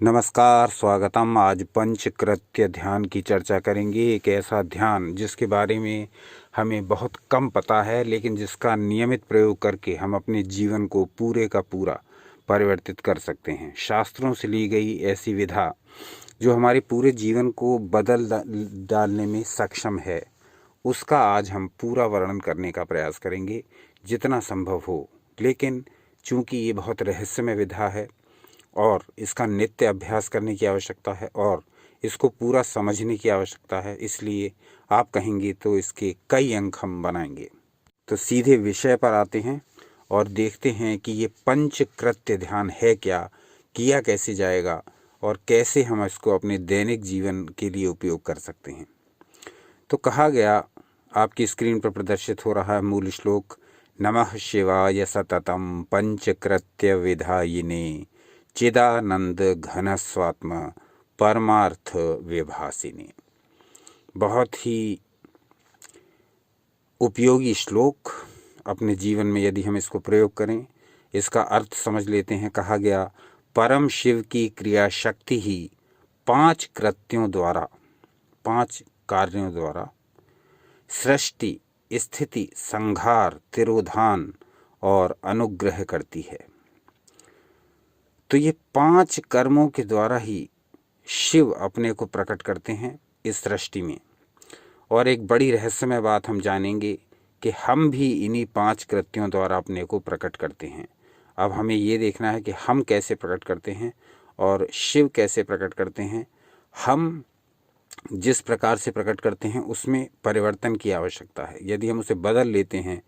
नमस्कार, स्वागतम। आज पंचकृत्य ध्यान की चर्चा करेंगे। एक ऐसा ध्यान जिसके बारे में हमें बहुत कम पता है, लेकिन जिसका नियमित प्रयोग करके हम अपने जीवन को पूरे का पूरा परिवर्तित कर सकते हैं। शास्त्रों से ली गई ऐसी विधा जो हमारे पूरे जीवन को बदल डालने में सक्षम है, उसका आज हम पूरा वर्णन करने का प्रयास करेंगे जितना संभव हो। लेकिन चूंकि ये बहुत रहस्यमय विधा है और इसका नित्य अभ्यास करने की आवश्यकता है और इसको पूरा समझने की आवश्यकता है, इसलिए आप कहेंगे तो इसके कई अंक हम बनाएंगे। तो सीधे विषय पर आते हैं और देखते हैं कि ये पंचकृत्य ध्यान है क्या, किया कैसे जाएगा और कैसे हम इसको अपने दैनिक जीवन के लिए उपयोग कर सकते हैं। तो कहा गया, आपकी स्क्रीन पर प्रदर्शित हो रहा है मूल श्लोक, नमः शिवाय सततम पंचकृत्य विधायिने चिदानंद घन स्वात्म परमार्थ विभासिनी। बहुत ही उपयोगी श्लोक। अपने जीवन में यदि हम इसको प्रयोग करें, इसका अर्थ समझ लेते हैं। कहा गया, परम शिव की क्रिया शक्ति ही 5 कृत्यों द्वारा, 5 कार्यों द्वारा सृष्टि, स्थिति, संहार, तिरोधान और अनुग्रह करती है। तो ये 5 कर्मों के द्वारा ही शिव अपने को प्रकट करते हैं इस सृष्टि में। और एक बड़ी रहस्यमय बात हम जानेंगे कि हम भी इन्हीं 5 कृत्यों द्वारा अपने को प्रकट करते हैं। अब हमें ये देखना है कि हम कैसे प्रकट करते हैं और शिव कैसे प्रकट करते हैं। हम जिस प्रकार से प्रकट करते हैं उसमें परिवर्तन की आवश्यकता है। यदि हम उसे बदल लेते हैं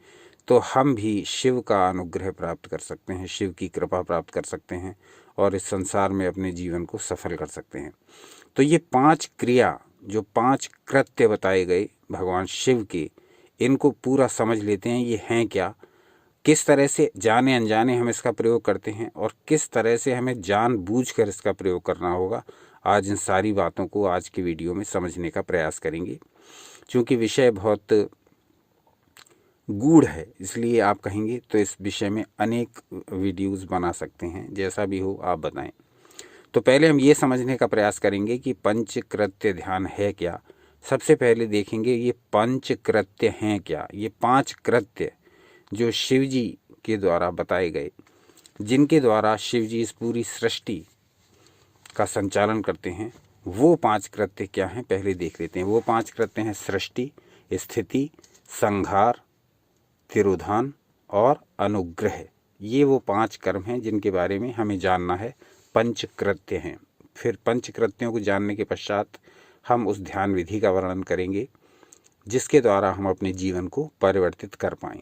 तो हम भी शिव का अनुग्रह प्राप्त कर सकते हैं, शिव की कृपा प्राप्त कर सकते हैं और इस संसार में अपने जीवन को सफल कर सकते हैं। तो ये 5 क्रिया, जो 5 कृत्य बताए गए भगवान शिव के, इनको पूरा समझ लेते हैं। ये हैं क्या, किस तरह से जाने अनजाने हम इसका प्रयोग करते हैं और किस तरह से हमें जानबूझकर इसका प्रयोग करना होगा। आज इन सारी बातों को आज की वीडियो में समझने का प्रयास करेंगे। चूँकि विषय बहुत गूढ़ है, इसलिए आप कहेंगे तो इस विषय में अनेक वीडियोस बना सकते हैं। जैसा भी हो आप बताएं। तो पहले हम ये समझने का प्रयास करेंगे कि पंचकृत्य ध्यान है क्या। सबसे पहले देखेंगे ये पंचकृत्य हैं क्या। ये 5 कृत्य जो शिव जी के द्वारा बताए गए, जिनके द्वारा शिव जी इस पूरी सृष्टि का संचालन करते हैं, वो 5 कृत्य क्या हैं पहले देख लेते हैं। वो 5 कृत्य हैं सृष्टि, स्थिति, संहार, तिरोधान और अनुग्रह। ये वो 5 कर्म हैं जिनके बारे में हमें जानना है, पंचकृत्य हैं। फिर पंचकृत्यों को जानने के पश्चात हम उस ध्यान विधि का वर्णन करेंगे जिसके द्वारा हम अपने जीवन को परिवर्तित कर पाएं।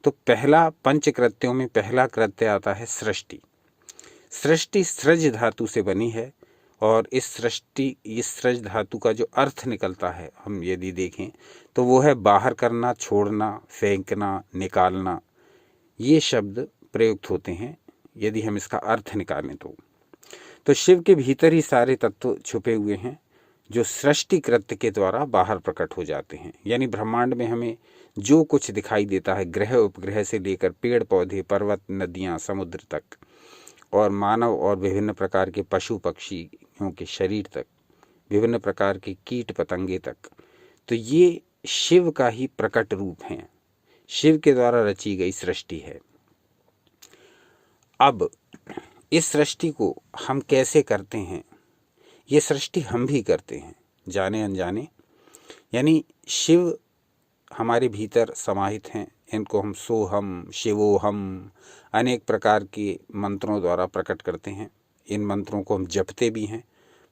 तो पहला, पंचकृत्यों में पहला कृत्य आता है सृष्टि। सृष्टि सृज धातु से बनी है और इस सृज धातु का जो अर्थ निकलता है, हम यदि देखें तो वो है बाहर करना, छोड़ना, फेंकना, निकालना। ये शब्द प्रयुक्त होते हैं यदि हम इसका अर्थ निकालें तो शिव के भीतर ही सारे तत्व छुपे हुए हैं जो सृष्टि कृत्य के द्वारा बाहर प्रकट हो जाते हैं। यानी ब्रह्मांड में हमें जो कुछ दिखाई देता है, ग्रह उपग्रह से लेकर पेड़ पौधे, पर्वत, नदियाँ, समुद्र तक, और मानव और विभिन्न प्रकार के पशु पक्षियों के शरीर तक, विभिन्न प्रकार के कीट पतंगे तक, तो ये शिव का ही प्रकट रूप हैं, शिव के द्वारा रची गई सृष्टि है। अब इस सृष्टि को हम कैसे करते हैं? ये सृष्टि हम भी करते हैं जाने अनजाने। यानी शिव हमारे भीतर समाहित हैं। इनको हम सोहम, शिवोहम अनेक प्रकार के मंत्रों द्वारा प्रकट करते हैं। इन मंत्रों को हम जपते भी हैं,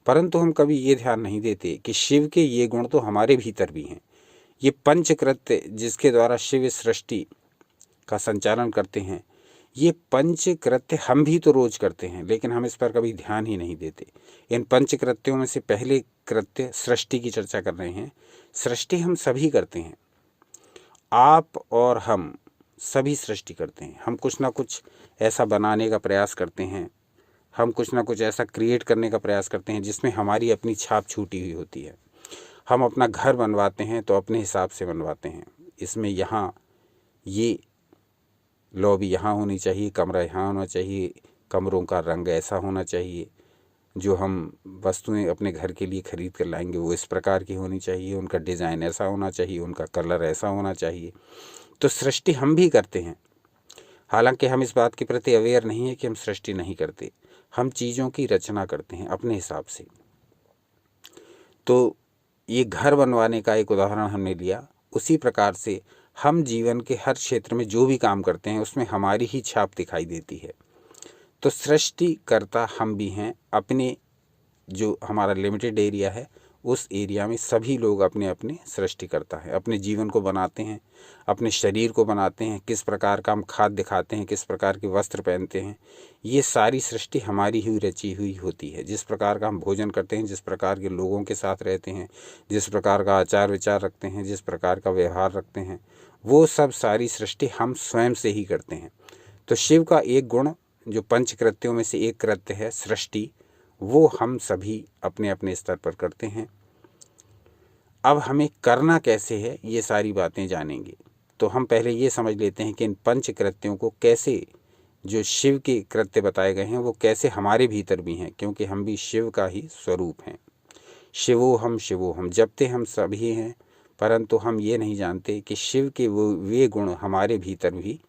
परंतु हम कभी ये ध्यान नहीं देते कि शिव के ये गुण तो हमारे भीतर भी हैं। ये पंचकृत्य जिसके द्वारा शिव इस सृष्टि का संचालन करते हैं, ये पंचकृत्य हम भी तो रोज करते हैं, लेकिन हम इस पर कभी ध्यान ही नहीं देते। इन पंचकृत्यों में से पहले कृत्य सृष्टि की चर्चा कर रहे हैं। सृष्टि हम सभी करते हैं, आप और हम सभी सृष्टि करते हैं। हम कुछ ना कुछ ऐसा बनाने का प्रयास करते हैं, हम कुछ ना कुछ ऐसा क्रिएट करने का प्रयास करते हैं जिसमें हमारी अपनी छाप छूटी हुई होती है। हम अपना घर बनवाते हैं तो अपने हिसाब से बनवाते हैं। इसमें यहाँ ये लॉबी यहाँ होनी चाहिए, कमरा यहाँ होना चाहिए, कमरों का रंग ऐसा होना चाहिए, जो हम वस्तुएं अपने घर के लिए खरीद कर लाएंगे वो इस प्रकार की होनी चाहिए, उनका डिज़ाइन ऐसा होना चाहिए, उनका कलर ऐसा होना चाहिए। तो सृष्टि हम भी करते हैं, हालांकि हम इस बात के प्रति अवेयर नहीं है कि हम सृष्टि नहीं करते, हम चीज़ों की रचना करते हैं अपने हिसाब से। तो ये घर बनवाने का एक उदाहरण हमने लिया, उसी प्रकार से हम जीवन के हर क्षेत्र में जो भी काम करते हैं उसमें हमारी ही छाप दिखाई देती है। तो सृष्टिकर्ता हम भी हैं। अपने जो हमारा लिमिटेड एरिया है उस एरिया में सभी लोग अपने अपने सृष्टिकर्ता हैं, अपने जीवन को बनाते हैं, अपने शरीर को बनाते हैं, किस प्रकार का हम खाद्य खाते हैं, किस प्रकार के वस्त्र पहनते हैं, ये सारी सृष्टि हमारी ही रची हुई होती है। जिस प्रकार का हम भोजन करते हैं, जिस प्रकार के लोगों के साथ रहते हैं, जिस प्रकार का आचार विचार रखते हैं, जिस प्रकार का व्यवहार रखते हैं, वो सब सारी सृष्टि हम स्वयं से ही करते हैं। तो शिव का एक गुण जो पंच कृत्यों में से एक कृत्य है सृष्टि, वो हम सभी अपने अपने स्तर पर करते हैं। अब हमें करना कैसे है ये सारी बातें जानेंगे। तो हम पहले ये समझ लेते हैं कि इन पंच कृत्यों को कैसे, जो शिव के कृत्य बताए गए हैं वो कैसे हमारे भीतर भी हैं, क्योंकि हम भी शिव का ही स्वरूप हैं। शिवो हम जपते हम सभी हैं, परंतु हम ये नहीं जानते कि शिव के वे गुण हमारे भीतर भी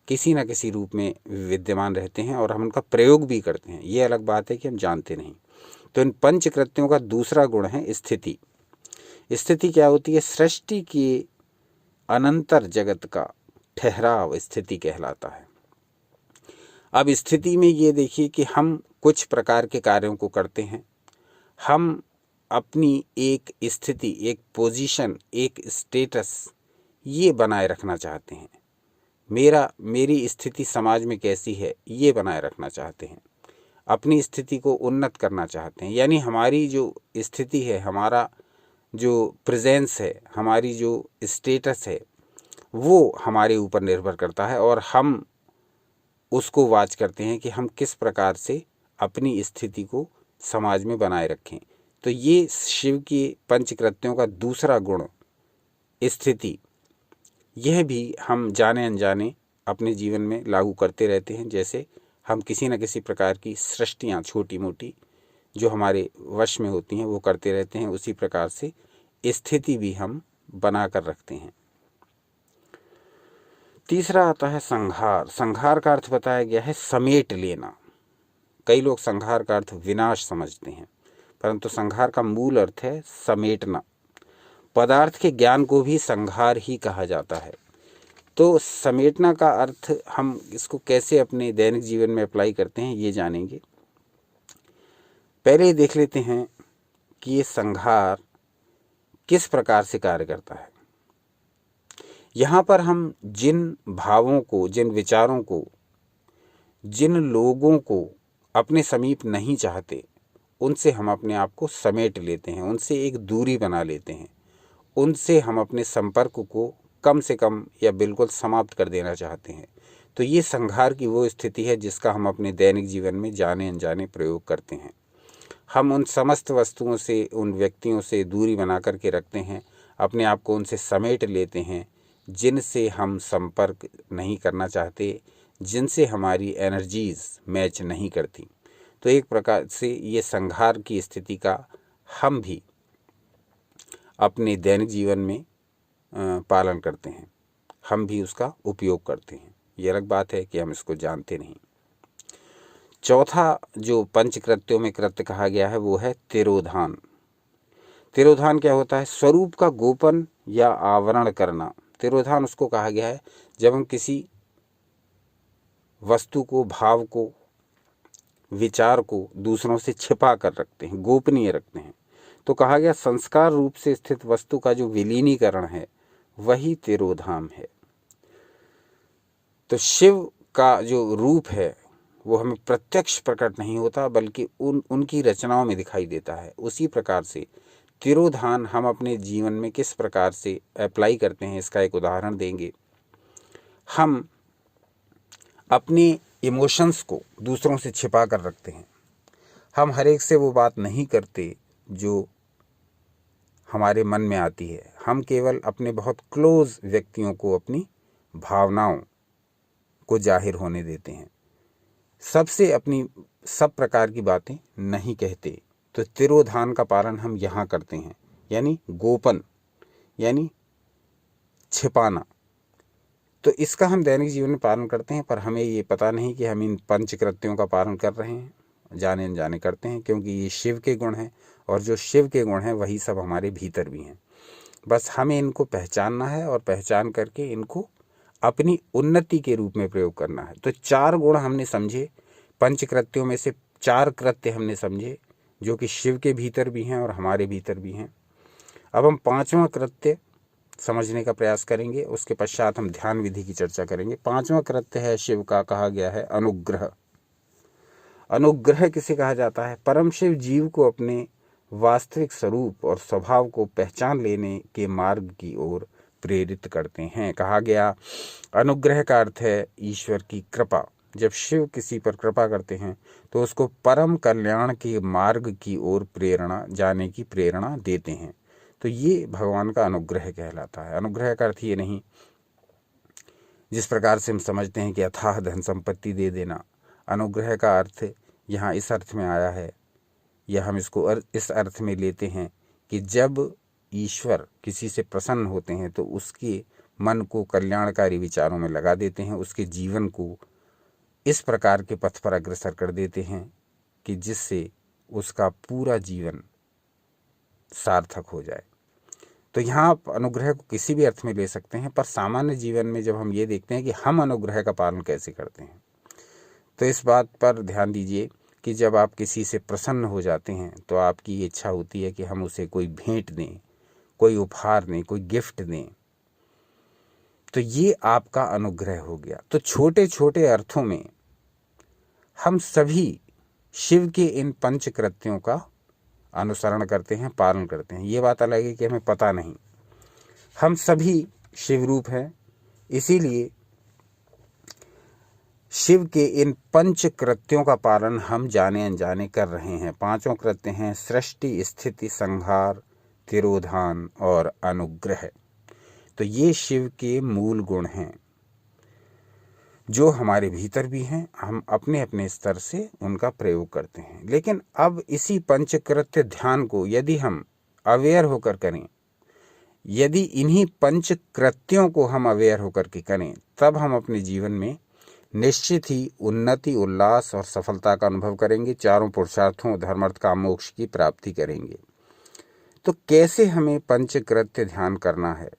किसी न किसी रूप में विद्यमान रहते हैं और हम उनका प्रयोग भी करते हैं। ये अलग बात है कि हम जानते नहीं। तो इन पंच कृत्यों का दूसरा गुण है स्थिति। स्थिति क्या होती है? सृष्टि के अनंतर जगत का ठहराव स्थिति कहलाता है। अब स्थिति में ये देखिए कि हम कुछ प्रकार के कार्यों को करते हैं, हम अपनी एक स्थिति, एक पोजीशन, एक स्टेटस ये बनाए रखना चाहते हैं। मेरी स्थिति समाज में कैसी है ये बनाए रखना चाहते हैं, अपनी स्थिति को उन्नत करना चाहते हैं। यानी हमारी जो स्थिति है, हमारा जो प्रेजेंस है, हमारी जो स्टेटस है, वो हमारे ऊपर निर्भर करता है और हम उसको वाच करते हैं कि हम किस प्रकार से अपनी स्थिति को समाज में बनाए रखें। तो ये शिव के पंचकृत्यों का दूसरा गुण स्थिति, यह भी हम जाने अनजाने अपने जीवन में लागू करते रहते हैं। जैसे हम किसी न किसी प्रकार की सृष्टियाँ छोटी मोटी जो हमारे वश में होती हैं वो करते रहते हैं, उसी प्रकार से स्थिति भी हम बना कर रखते हैं। तीसरा आता है संहार। संहार का अर्थ बताया गया है समेट लेना। कई लोग संहार का अर्थ विनाश समझते हैं, परंतु संहार का मूल अर्थ है समेटना। पदार्थ के ज्ञान को भी संहार ही कहा जाता है। तो समेटना का अर्थ हम इसको कैसे अपने दैनिक जीवन में अप्लाई करते हैं ये जानेंगे। पहले देख लेते हैं कि ये संहार किस प्रकार से कार्य करता है। यहाँ पर हम जिन भावों को, जिन विचारों को, जिन लोगों को अपने समीप नहीं चाहते, उनसे हम अपने आप को समेट लेते हैं, उनसे एक दूरी बना लेते हैं, उनसे हम अपने संपर्क को कम से कम या बिल्कुल समाप्त कर देना चाहते हैं। तो ये संहार की वो स्थिति है जिसका हम अपने दैनिक जीवन में जाने अनजाने प्रयोग करते हैं। हम उन समस्त वस्तुओं से, उन व्यक्तियों से दूरी बना कर के रखते हैं, अपने आप को उनसे समेट लेते हैं जिनसे हम संपर्क नहीं करना चाहते, जिनसे हमारी एनर्जीज मैच नहीं करती। तो एक प्रकार से ये संहार की स्थिति का हम भी अपने दैनिक जीवन में पालन करते हैं, हम भी उसका उपयोग करते हैं। ये अलग बात है कि हम इसको जानते नहीं। चौथा जो पंचकृत्यों में कृत्य कहा गया है वो है तिरोधान। तिरोधान क्या होता है? स्वरूप का गोपन या आवरण करना। तिरोधान उसको कहा गया है जब हम किसी वस्तु को, भाव को, विचार को दूसरों से छिपा कर रखते हैं, गोपनीय रखते हैं। तो कहा गया संस्कार रूप से स्थित वस्तु का जो विलीनीकरण है वही तिरोधान है। तो शिव का जो रूप है वो हमें प्रत्यक्ष प्रकट नहीं होता बल्कि उनकी रचनाओं में दिखाई देता है। उसी प्रकार से तिरोधान हम अपने जीवन में किस प्रकार से अप्लाई करते हैं इसका एक उदाहरण देंगे। हम अपने इमोशंस को दूसरों से छिपा कर रखते हैं, हम हर एक से वो बात नहीं करते जो हमारे मन में आती है, हम केवल अपने बहुत क्लोज व्यक्तियों को अपनी भावनाओं को जाहिर होने देते हैं। सबसे अपनी सब प्रकार की बातें नहीं कहते। तो तिरोधान का पालन हम यहाँ करते हैं, यानी गोपन, यानी छिपाना। तो इसका हम दैनिक जीवन में पालन करते हैं, पर हमें ये पता नहीं कि हम इन पंचकृत्यों का पालन कर रहे हैं, जाने अनजाने करते हैं, क्योंकि ये शिव के गुण हैं, और जो शिव के गुण हैं वही सब हमारे भीतर भी हैं। बस हमें इनको पहचानना है और पहचान करके इनको अपनी उन्नति के रूप में प्रयोग करना है। तो 4 गुण हमने समझे, पंचकृत्यों में से 4 कृत्य हमने समझे जो कि शिव के भीतर भी हैं और हमारे भीतर भी हैं। अब हम 5वां कृत्य समझने का प्रयास करेंगे, उसके पश्चात हम ध्यान विधि की चर्चा करेंगे। 5वां कृत्य है शिव का, कहा गया है अनुग्रह। अनुग्रह किसे कहा जाता है? परम शिव जीव को अपने वास्तविक स्वरूप और स्वभाव को पहचान लेने के मार्ग की ओर प्रेरित करते हैं। कहा गया अनुग्रह का अर्थ है ईश्वर की कृपा। जब शिव किसी पर कृपा करते हैं तो उसको परम कल्याण के मार्ग की ओर जाने की प्रेरणा देते हैं। तो ये भगवान का अनुग्रह कहलाता है। अनुग्रह का अर्थ ये नहीं जिस प्रकार से हम समझते हैं कि अथाह धन संपत्ति दे देना। अनुग्रह का अर्थ यहाँ इस अर्थ में आया है, या हम इसको इस अर्थ में लेते हैं कि जब ईश्वर किसी से प्रसन्न होते हैं तो उसके मन को कल्याणकारी विचारों में लगा देते हैं, उसके जीवन को इस प्रकार के पथ पर अग्रसर कर देते हैं कि जिससे उसका पूरा जीवन सार्थक हो जाए। तो यहाँ आप अनुग्रह को किसी भी अर्थ में ले सकते हैं, पर सामान्य जीवन में जब हम ये देखते हैं कि हम अनुग्रह का पालन कैसे करते हैं, तो इस बात पर ध्यान दीजिए कि जब आप किसी से प्रसन्न हो जाते हैं तो आपकी ये इच्छा होती है कि हम उसे कोई भेंट दें, कोई उपहार दें, कोई गिफ्ट दें। तो ये आपका अनुग्रह हो गया। तो छोटे छोटे अर्थों में हम सभी शिव के इन पंचकृत्यों का अनुसरण करते हैं, पालन करते हैं। ये बात अलग है कि हमें पता नहीं, हम सभी शिव रूप हैं, इसीलिए शिव के इन पंच कृत्यों का पालन हम जाने अनजाने कर रहे हैं। 5 कृत्य हैं सृष्टि, स्थिति, संहार, तिरोधान और अनुग्रह। तो ये शिव के मूल गुण हैं जो हमारे भीतर भी हैं, हम अपने अपने स्तर से उनका प्रयोग करते हैं। लेकिन अब इसी पंचकृत्य ध्यान को यदि हम अवेयर होकर करें, यदि इन्हीं पंचकृत्यों को हम अवेयर होकर के करें, तब हम अपने जीवन में निश्चित ही उन्नति, उल्लास और सफलता का अनुभव करेंगे। 4 पुरुषार्थों धर्म अर्थ काम मोक्ष की प्राप्ति करेंगे। तो कैसे हमें पंचकृत्य ध्यान करना है,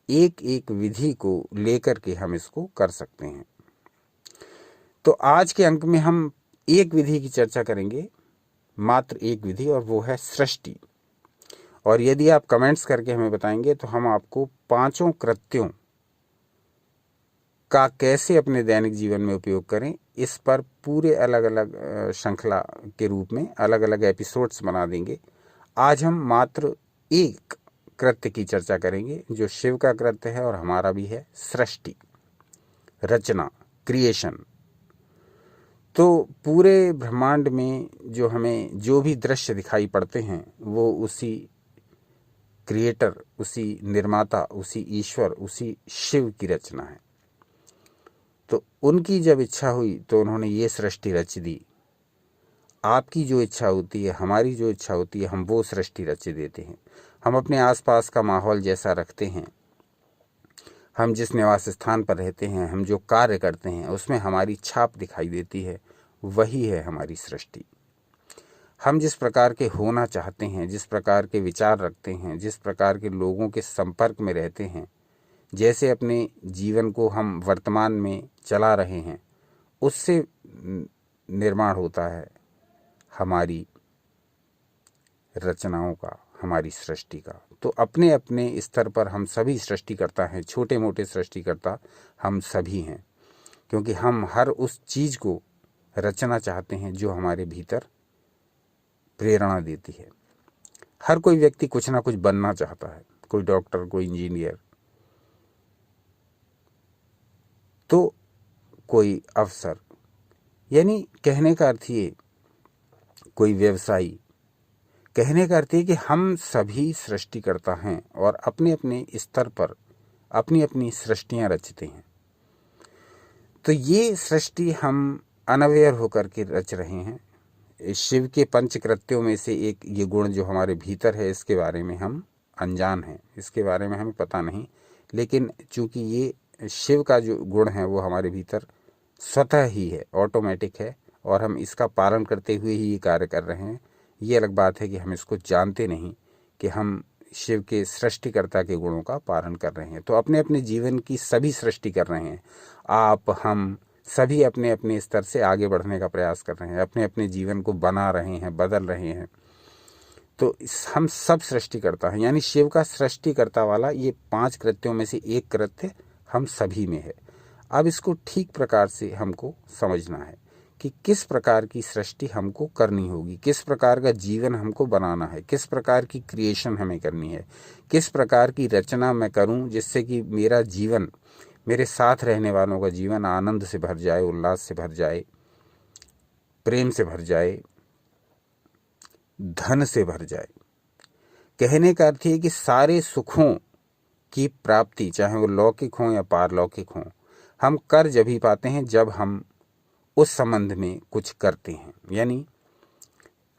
एक एक विधि को लेकर के हम इसको कर सकते हैं। तो आज के अंक में हम एक विधि की चर्चा करेंगे, मात्र एक विधि, और वो है सृष्टि। और यदि आप कमेंट्स करके हमें बताएंगे तो हम आपको 5 कृत्यों का कैसे अपने दैनिक जीवन में उपयोग करें, इस पर पूरे अलग अलग श्रृंखला के रूप में अलग अलग एपिसोड्स बना देंगे। आज हम मात्र एक कृत्य की चर्चा करेंगे जो शिव का कृत्य है और हमारा भी है, सृष्टि, रचना, क्रिएशन। तो पूरे ब्रह्मांड में जो हमें जो भी दृश्य दिखाई पड़ते हैं वो उसी क्रिएटर, उसी निर्माता, उसी ईश्वर, उसी शिव की रचना है। तो उनकी जब इच्छा हुई तो उन्होंने ये सृष्टि रच दी। आपकी जो इच्छा होती है, हमारी जो इच्छा होती है, हम वो सृष्टि रच देते हैं। हम अपने आसपास का माहौल जैसा रखते हैं, हम जिस निवास स्थान पर रहते हैं, हम जो कार्य करते हैं, उसमें हमारी छाप दिखाई देती है, वही है हमारी सृष्टि। हम जिस प्रकार के होना चाहते हैं, जिस प्रकार के विचार रखते हैं, जिस प्रकार के लोगों के संपर्क में रहते हैं, जैसे अपने जीवन को हम वर्तमान में चला रहे हैं, उससे निर्माण होता है हमारी रचनाओं का, हमारी सृष्टि का। तो अपने अपने स्तर पर हम सभी सृष्टिकर्ता हैं, छोटे मोटे सृष्टिकर्ता हम सभी हैं, क्योंकि हम हर उस चीज़ को रचना चाहते हैं जो हमारे भीतर प्रेरणा देती है। हर कोई व्यक्ति कुछ ना कुछ बनना चाहता है, कोई डॉक्टर, कोई इंजीनियर, तो कोई अफसर, यानी कहने का अर्थ ये, कोई व्यवसायी। कहने का अर्थ है कि हम सभी सृष्टिकर्ता हैं और अपने अपने स्तर पर अपनी अपनी सृष्टियां रचते हैं। तो ये सृष्टि हम अनअवेयर होकर के रच रहे हैं। इस शिव के पंच कृत्यों में से एक ये गुण जो हमारे भीतर है, इसके बारे में हम अनजान हैं, इसके बारे में हमें पता नहीं। लेकिन चूंकि ये शिव का जो गुण है वो हमारे भीतर स्वतः ही है, ऑटोमेटिक है, और हम इसका पालन करते हुए ही ये कार्य कर रहे हैं। ये अलग बात है कि हम इसको जानते नहीं कि हम शिव के सृष्टिकर्ता के गुणों का पालन कर रहे हैं। तो अपने अपने जीवन की सभी सृष्टि कर रहे हैं। आप, हम सभी अपने अपने स्तर से आगे बढ़ने का प्रयास कर रहे हैं, अपने अपने जीवन को बना रहे हैं, बदल रहे हैं। तो हम सब सृष्टिकर्ता हैं, यानी शिव का सृष्टिकर्ता वाला ये 5 कृत्यों में से एक कृत्य हम सभी में है। अब इसको ठीक प्रकार से हमको समझना है कि किस प्रकार की सृष्टि हमको करनी होगी, किस प्रकार का जीवन हमको बनाना है, किस प्रकार की क्रिएशन हमें करनी है, किस प्रकार की रचना मैं करूं जिससे कि मेरा जीवन, मेरे साथ रहने वालों का जीवन आनंद से भर जाए, उल्लास से भर जाए, प्रेम से भर जाए, धन से भर जाए। कहने का अर्थ है कि सारे सुखों की प्राप्ति, चाहे वो लौकिक हों या पारलौकिक हों, हम कर जब ही पाते हैं जब हम उस संबंध में कुछ करते हैं। यानी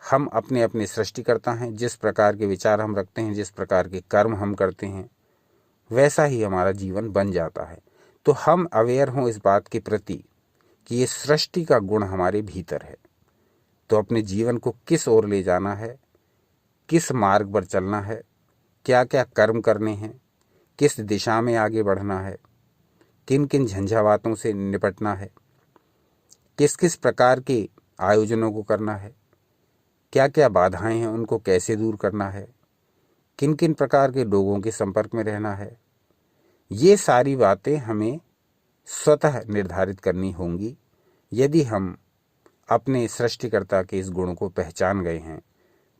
हम अपने अपने सृष्टिकर्ता हैं। जिस प्रकार के विचार हम रखते हैं, जिस प्रकार के कर्म हम करते हैं, वैसा ही हमारा जीवन बन जाता है। तो हम अवेयर हों इस बात के प्रति कि ये सृष्टि का गुण हमारे भीतर है। तो अपने जीवन को किस ओर ले जाना है, किस मार्ग पर चलना है, क्या क्या कर्म करने हैं, किस दिशा में आगे बढ़ना है, किन किन झंझावातों से निपटना है, किस किस प्रकार के आयोजनों को करना है, क्या क्या बाधाएं हैं उनको कैसे दूर करना है, किन किन प्रकार के लोगों के संपर्क में रहना है, ये सारी बातें हमें स्वतः निर्धारित करनी होंगी। यदि हम अपने सृष्टिकर्ता के इस गुण को पहचान गए हैं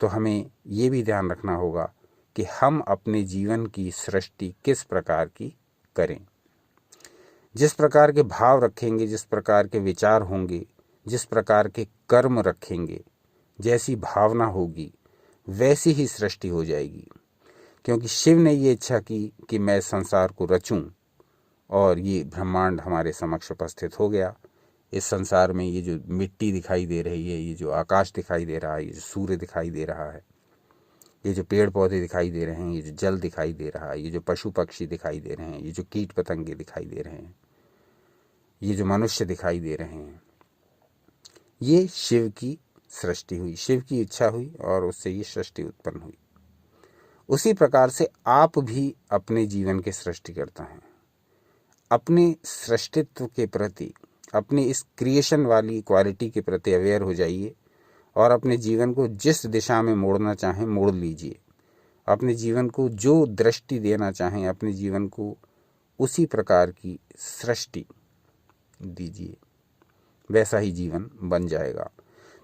तो हमें ये भी ध्यान रखना होगा कि हम अपने जीवन की सृष्टि किस प्रकार की करें। जिस प्रकार के भाव रखेंगे, जिस प्रकार के विचार होंगे, जिस प्रकार के कर्म रखेंगे, जैसी भावना होगी, वैसी ही सृष्टि हो जाएगी। क्योंकि शिव ने ये इच्छा की कि मैं संसार को रचूं, और ये ब्रह्मांड हमारे समक्ष उपस्थित हो गया। इस संसार में ये जो मिट्टी दिखाई दे रही है, ये जो आकाश दिखाई दे रहा है, ये जो सूर्य दिखाई दे रहा है, ये जो पेड़ पौधे दिखाई दे रहे हैं, ये जो जल दिखाई दे रहा है, ये जो पशु पक्षी दिखाई दे रहे हैं, ये जो कीट पतंगे दिखाई दे रहे हैं, ये जो मनुष्य दिखाई दे रहे हैं, ये शिव की सृष्टि हुई, शिव की इच्छा हुई और उससे ये सृष्टि उत्पन्न हुई। उसी प्रकार से आप भी अपने जीवन के सृष्टिकर्ता हैं। अपने सृष्टित्व के प्रति, अपनी इस क्रिएशन वाली क्वालिटी के प्रति अवेयर हो जाइए और अपने जीवन को जिस दिशा में मोड़ना चाहें मोड़ लीजिए। अपने जीवन को जो दृष्टि देना चाहें, अपने जीवन को उसी प्रकार की सृष्टि दीजिए, वैसा ही जीवन बन जाएगा।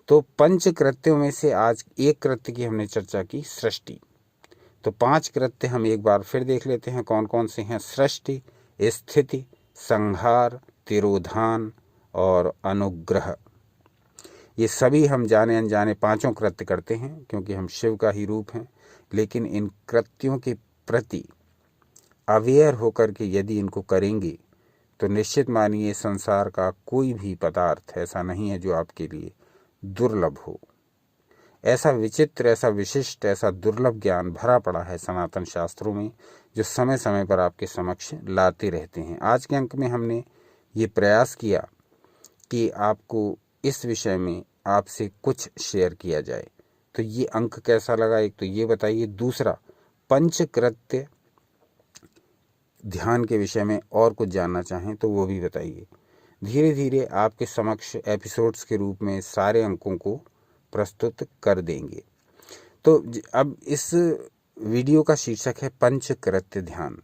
तो पंच कृत्यों में से आज एक कृत्य की हमने चर्चा की, सृष्टि। तो 5 कृत्य हम एक बार फिर देख लेते हैं कौन कौन से हैं। सृष्टि, स्थिति, संहार, तिरोधान और अनुग्रह। ये सभी हम जाने अनजाने 5 कृत्य करते हैं क्योंकि हम शिव का ही रूप हैं। लेकिन इन कृत्यों के प्रति अवेयर होकर के यदि इनको करेंगे तो निश्चित मानिए संसार का कोई भी पदार्थ ऐसा नहीं है जो आपके लिए दुर्लभ हो। ऐसा विचित्र, ऐसा विशिष्ट, ऐसा दुर्लभ ज्ञान भरा पड़ा है सनातन शास्त्रों में, जो समय समय पर आपके समक्ष लाते रहते हैं। आज के अंक में हमने ये प्रयास किया कि आपको इस विषय में आपसे कुछ शेयर किया जाए। तो ये अंक कैसा लगा, एक तो ये बताइए। दूसरा, पंचकृत्य ध्यान के विषय में और कुछ जानना चाहें तो वो भी बताइए। धीरे धीरे आपके समक्ष एपिसोड्स के रूप में सारे अंकों को प्रस्तुत कर देंगे। तो अब इस वीडियो का शीर्षक है पंचकृत्य ध्यान।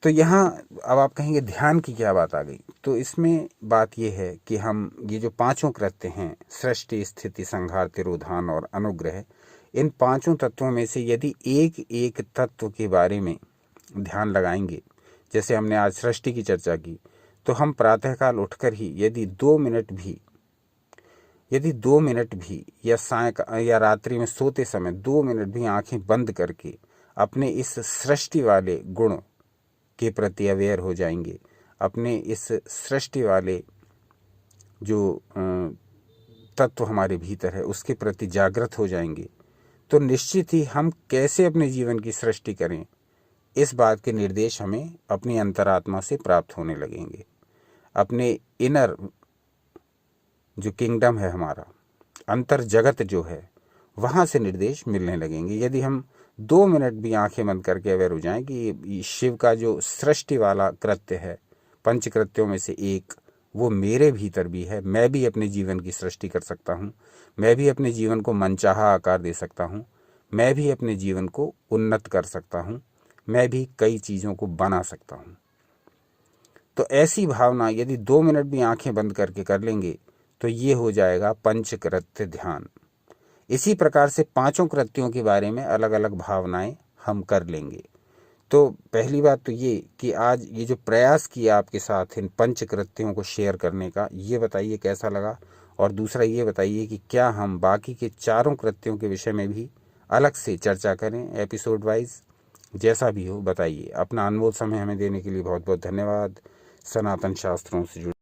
तो यहाँ अब आप कहेंगे ध्यान की क्या बात आ गई। तो इसमें बात यह है कि हम ये जो 5 कृत्य हैं, सृष्टि, स्थिति, संहार, तिरोधान और अनुग्रह, इन 5 तत्वों में से यदि एक एक तत्व के बारे में ध्यान लगाएंगे, जैसे हमने आज सृष्टि की चर्चा की, तो हम प्रातःकाल उठकर ही यदि 2 मिनट भी या रात्रि में सोते समय 2 मिनट भी आंखें बंद करके अपने इस सृष्टि वाले गुण के प्रति अवेयर हो जाएंगे, अपने इस सृष्टि वाले जो तत्व हमारे भीतर है उसके प्रति जागृत हो जाएंगे, तो निश्चित ही हम कैसे अपने जीवन की सृष्टि करें, इस बात के निर्देश हमें अपनी अंतरात्मा से प्राप्त होने लगेंगे। अपने इनर जो किंगडम है, हमारा अंतर जगत जो है, वहाँ से निर्देश मिलने लगेंगे। यदि हम 2 मिनट भी आंखें बंद करके अवेयर हो जाएं कि शिव का जो सृष्टि वाला कृत्य है, पंचकृत्यों में से एक, वो मेरे भीतर भी है, मैं भी अपने जीवन की सृष्टि कर सकता हूँ, मैं भी अपने जीवन को मनचाहा आकार दे सकता हूँ, मैं भी अपने जीवन को उन्नत कर सकता हूँ, मैं भी कई चीज़ों को बना सकता हूँ। तो ऐसी भावना यदि 2 मिनट भी आंखें बंद करके कर लेंगे तो ये हो जाएगा पंचकृत्य ध्यान। इसी प्रकार से 5 कृत्यों के बारे में अलग अलग भावनाएं हम कर लेंगे। तो पहली बात तो ये कि आज ये जो प्रयास किया आपके साथ इन 5 कृत्यों को शेयर करने का, ये बताइए कैसा लगा। और दूसरा ये बताइए कि क्या हम बाकी के 4 कृत्यों के विषय में भी अलग से चर्चा करें एपिसोड वाइज। जैसा भी हो बताइए। अपना अनमोल समय हमें देने के लिए बहुत बहुत धन्यवाद। सनातन शास्त्रों से जुड़े